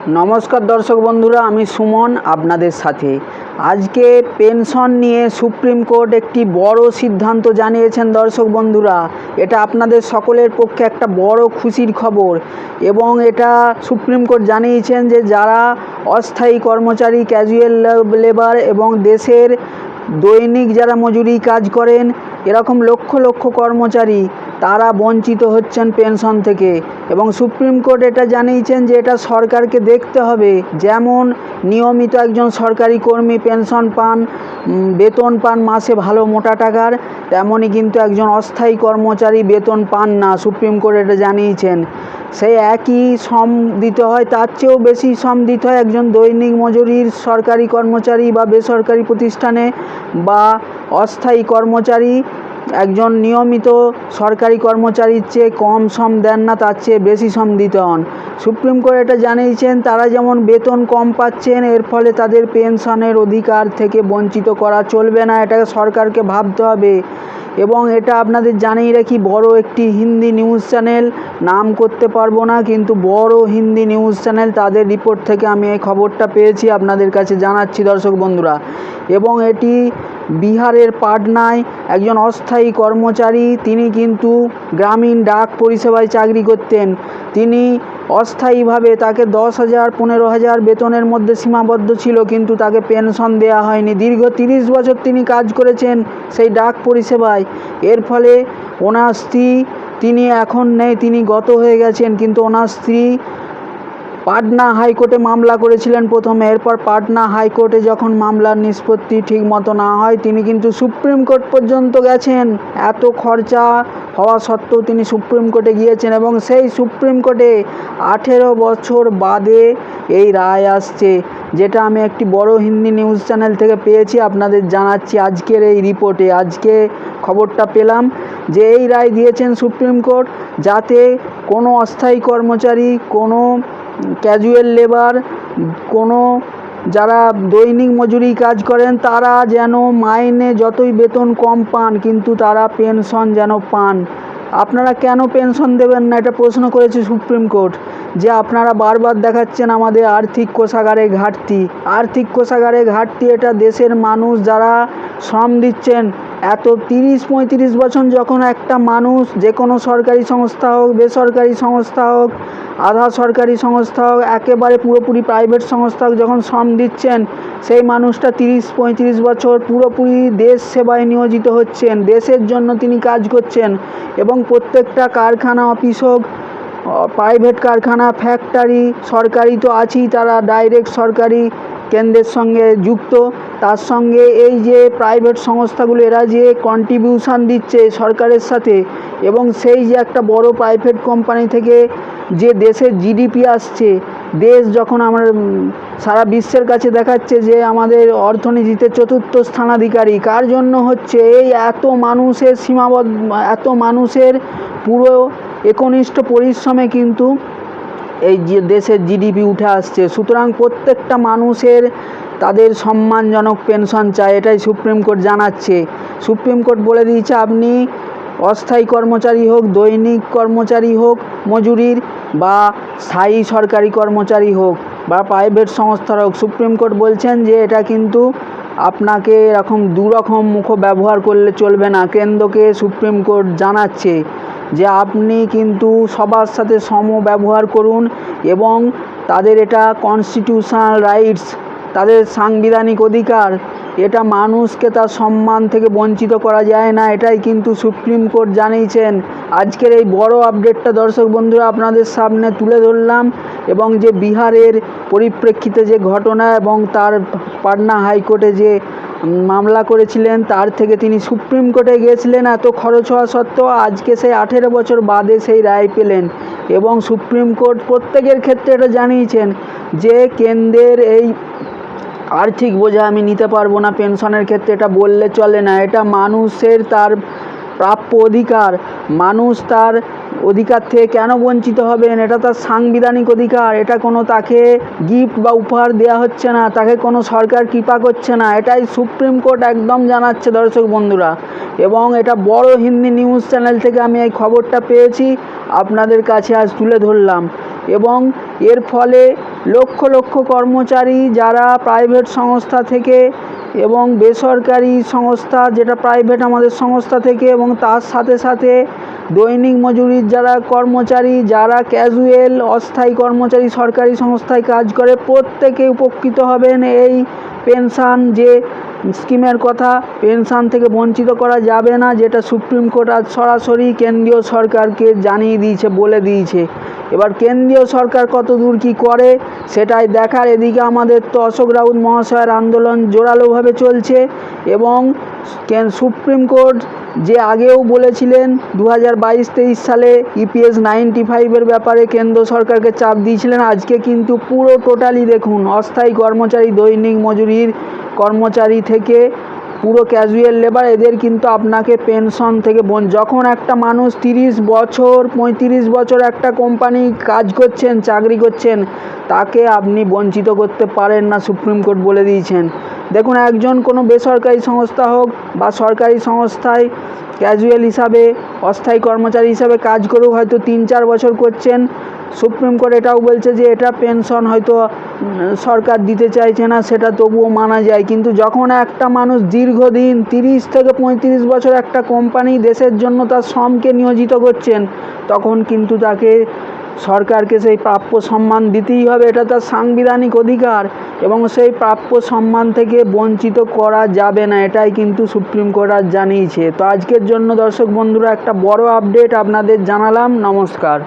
नमस्कार दर्शक बंधुरा आमी सुमन आपनादेर साथे आज के पेंशन निये सुप्रीम कोर्ट एकटी बड़ो सिद्धांत जानिয়েছেন दर्शक बंधुरा एटा आपनादेर सकलेर पक्षे एकटा बड़ो खुशिर खबर एबं एटा सुप्रीम कोर्ट जानिয়েছেন जे जारा अस्थायी कर्मचारी क्याजुअल लेबर एबं देशेर दैनिक जारा मजूरी काज करें एरकम लक्ष लक्ष कर्मचारी तारा वंचित होच्छेन पेंशन थेके एबं सुप्रीम कोर्ट एटा जानिয়েছেন जे एटा सरकारके देखते हबे जेमन नियमित एकजन सरकारी कर्मी पेंशन पान वेतन पान मासे भालो मोटा टाकार तेमोनी किन्तु एकजन अस्थायी कर्मचारी वेतन पान ना। सुप्रीम कोर्ट एटा जानिয়েছেন সেই একই শ্রম দিতে হয় তার চেয়েও বেশি শ্রম দিতে হয় একজন দৈনিক মজুরির সরকারি কর্মচারী বা বেসরকারি প্রতিষ্ঠানে বা অস্থায়ী কর্মচারী একজন নিয়মিত সরকারি কর্মচারীর চেয়ে কম শ্রম দেন না, তার চেয়ে বেশি শ্রম দিতে হন। সুপ্রিম কোর্ট এটা জানিয়েছেন তারা যেমন বেতন কম পাচ্ছেন এর ফলে তাদের পেনশনের অধিকার থেকে বঞ্চিত করা চলবে না, এটাকে সরকারকে ভাবতে হবে। এবং এটা আপনাদের জানিয়ে রাখি বড় একটি হিন্দি নিউজ চ্যানেল, নাম করতে পারবো না কিন্তু বড় হিন্দি নিউজ চ্যানেল, তাদের রিপোর্ট থেকে আমি এই খবরটা পেয়েছি আপনাদের কাছে জানাচ্ছি দর্শক বন্ধুরা। এবং এটি বিহারের পাটনায় একজন অস্থায়ী কর্মচারী, তিনি কিন্তু গ্রামীণ ডাক পরিষেবায় চাকরি করতেন। তিনি অস্থায়ীভাবে তাকে 10,000 15,000 বেতনের মধ্যে সীমাবদ্ধ ছিল কিন্তু তাকে পেনশন দেওয়া হয়নি। দীর্ঘ 30 বছর তিনি কাজ করেছেন সেই ডাক পরিষেবায়। এর ফলে ওনার স্ত্রী, তিনি এখন নেই, তিনি গত হয়ে গেছেন, কিন্তু ওনার স্ত্রী পাটনা হাইকোর্টে মামলা করেছিলেন প্রথমে। এরপর পাটনা হাইকোর্টে যখন মামলার নিষ্পত্তি ঠিক মতো না হয় তিনি কিন্তু সুপ্রিম কোর্ট পর্যন্ত গেছেন। এত খরচা হওয়া সত্ত্বেও তিনি সুপ্রিম কোর্টে গিয়েছেন এবং সেই সুপ্রিম কোর্টে 18 বছর বাদে এই রায় আসছে, যেটা আমি একটি বড় হিন্দি নিউজ চ্যানেল থেকে পেয়েছি, আপনাদের জানাচ্ছি আজকের এই রিপোর্টে। আজকে খবরটা পেলাম যে এই রায় দিয়েছেন সুপ্রিম কোর্ট যাতে কোনো অস্থায়ী কর্মচারী, কোনো ক্যাজুয়াল লেবার, কোনো যারা দৈনিক মজুরি কাজ করেন তারা যেন মাইনে যতই বেতন কম পান কিন্তু তারা পেনশন যেন পান। আপনারা কেন পেনশন দেবেন না এটা প্রশ্ন করেছে সুপ্রিম কোর্ট, যে আপনারা বারবার দেখাচ্ছেন আমাদের আর্থিক কোষাগারে ঘাটতি। আর্থিক কোষাগারে ঘাটতি এটা দেশের মানুষ যারা শ্রম দিচ্ছেন এত 30-35 বছর যখন একটা মানুষ, যে কোনো সরকারি সংস্থা হোক, বেসরকারি সংস্থা হোক, আধা সরকারি সংস্থা হোক, একেবারে পুরোপুরি প্রাইভেট সংস্থা হোক, যখন শ্রম দিচ্ছেন সেই মানুষটা 30-35 বছর পুরোপুরি দেশ সেবায় নিয়োজিত হচ্ছেন, দেশের জন্য তিনি কাজ করছেন। এবং প্রত্যেকটা কারখানা, অফিস হোক, প্রাইভেট কারখানা, ফ্যাক্টরি, সরকারি তো আছেই, তারা ডাইরেক্ট সরকারি কেন্দ্রের সঙ্গে যুক্ত, তার সঙ্গে এই যে প্রাইভেট সংস্থাগুলো এরা যে কন্ট্রিবিউশন দিচ্ছে সরকারের সাথে, এবং সেই যে একটা বড় প্রাইভেট কোম্পানি থেকে যে দেশের জিডিপি আসছে, দেশ যখন আমরা সারা বিশ্বের কাছে দেখাচ্ছে যে আমাদের অর্থনীতিতে 4র্থ স্থানাধিকারী, কার জন্য হচ্ছে? এই এত মানুষের সীমাবদ্ধ, এত মানুষের পুরো একনিষ্ঠ পরিশ্রমে কিন্তু এই যে দেশের জিডিপি উঠে আসছে। সুতরাং প্রত্যেকটা মানুষের তাদের সম্মানজনক পেনশন চাই, এটাই সুপ্রিম কোর্ট জানাচ্ছে। সুপ্রিম কোর্ট বলে দিয়েছে আপনি অস্থায়ী কর্মচারী হোক, দৈনিক কর্মচারী হোক মজুরির, বা স্থায়ী সরকারি কর্মচারী হোক বা প্রাইভেট সংস্থার হোক, সুপ্রিম কোর্ট বলছেন যে এটা কিন্তু আপনাকে এরকম দুরকম মুখ ব্যবহার করলে চলবে না। কেন্দ্রকে সুপ্রিম কোর্ট জানাচ্ছে যে আপনি কিন্তু সবার সাথে সম ব্যবহার করুন এবং তাদের এটা কনস্টিটিউশনাল রাইটস, তাদের সাংবিধানিক অধিকার, এটা মানুষকে তার সম্মান থেকে বঞ্চিত করা যায় না, এটাই কিন্তু সুপ্রিম কোর্ট জানিয়েছেন। আজকের এই বড় আপডেটটা দর্শক বন্ধুরা আপনাদের সামনে তুলে ধরলাম। এবং যে বিহারের পরিপ্রেক্ষিতে যে ঘটনা এবং তার পাটনা হাইকোর্টে যে মামলা করেছিলেন তার থেকে তিনি সুপ্রিম কোর্টে গিয়েছিলেন এত খরচ হওয়া সত্ত্বেও, আজকে সেই 18 বছর বাদে সেই রায় পেলেন। এবং সুপ্রিম কোর্ট প্রত্যেকের ক্ষেত্রে এটা জানিয়েছেন যে কেন্দ্রের এই আর্থিক বোঝা আমি নিতে পারবো না পেনশনের ক্ষেত্রে, এটা বললে চলে না। এটা মানুষের তার প্রাপ্য অধিকার, মানুষ তার অধিকার থেকে কেন বঞ্চিত হবেন? এটা তার সাংবিধানিক অধিকার, এটা কোনো তাকে গিফট বা উপহার দেওয়া হচ্ছে না, তাকে কোনো সরকার কৃপা করছে না, এটাই সুপ্রিম কোর্ট একদম জানাচ্ছে দর্শক বন্ধুরা। এবং এটা বড় হিন্দি নিউজ চ্যানেল থেকে আমি এই খবরটা পেয়েছি, আপনাদের কাছে আজ তুলে ধরলাম। এবং এর ফলে লক্ষ লক্ষ কর্মচারী যারা প্রাইভেট সংস্থা থেকে এবং বেসরকারি সংস্থা, যেটা প্রাইভেট আমাদের সংস্থা থেকে, এবং তার সাথে সাথে দৈনিক মজুরির যারা কর্মচারী, যারা ক্যাজুয়াল অস্থায়ী কর্মচারী সরকারি সংস্থায় কাজ করে, প্রত্যেকে উপকৃত হবেন এই পেনশন যে স্কিমের কথা। পেনশন থেকে বঞ্চিত করা যাবে না, যেটা সুপ্রিম কোর্ট আজ সরাসরি কেন্দ্রীয় সরকারকে জানিয়ে দিয়েছে, বলে দিয়েছে। এবার কেন্দ্রীয় সরকার কত দূর কী করে সেটাই দেখার। এদিকে আমাদের তো অশোক রাউত মহাশয়ের আন্দোলন জোরালোভাবে চলছে এবং সুপ্রিম কোর্ট যে আগেও বলেছিলেন 2022-23 সালে ইপিএস 95-এর ব্যাপারে কেন্দ্র সরকারকে চাপ দিয়েছিলেন, আজকে কিন্তু পুরো টোটালি দেখুন, অস্থায়ী কর্মচারী, দৈনিক মজুরির কর্মচারী থেকে পুরো ক্যাজুয়াল লেবার, এদের কিন্তু আপনাকে পেনশন থেকে যখন একটা মানুষ 30 বছর 35 বছর একটা কোম্পানি কাজ করছেন, চাকরি করছেন, তাকে আপনি বঞ্চিত করতে পারেন না, সুপ্রিম কোর্ট বলে দিয়েছেন। দেখুন, একজন কোনো বেসরকারি সংস্থা হোক বা সরকারি সংস্থায় ক্যাজুয়াল হিসাবে, অস্থায়ী কর্মচারী হিসাবে কাজ করুক, হয়তো 3-4 বছর করছেন, সুপ্রিম কোর্ট এটাও বলছে যে এটা পেনশন হয়তো সরকার দিতে চাইছে না, সেটা তবুও মানা যায়। কিন্তু যখন একটা মানুষ দীর্ঘদিন 30 থেকে 35 বছর একটা কোম্পানি দেশের জন্য তার শ্রমকে নিয়োজিত করছেন, তখন কিন্তু তাকে সরকারকে সেই প্রাপ্য সম্মান দিতেই হবে, এটা তার সাংবিধানিক অধিকার এবং সেই প্রাপ্য সম্মান থেকে বঞ্চিত করা যাবে না, এটাই কিন্তু সুপ্রিম কোর্ট আজ জানিয়েছে। তো আজকের জন্য দর্শক বন্ধুরা একটা বড় আপডেট আপনাদের জানালাম। নমস্কার।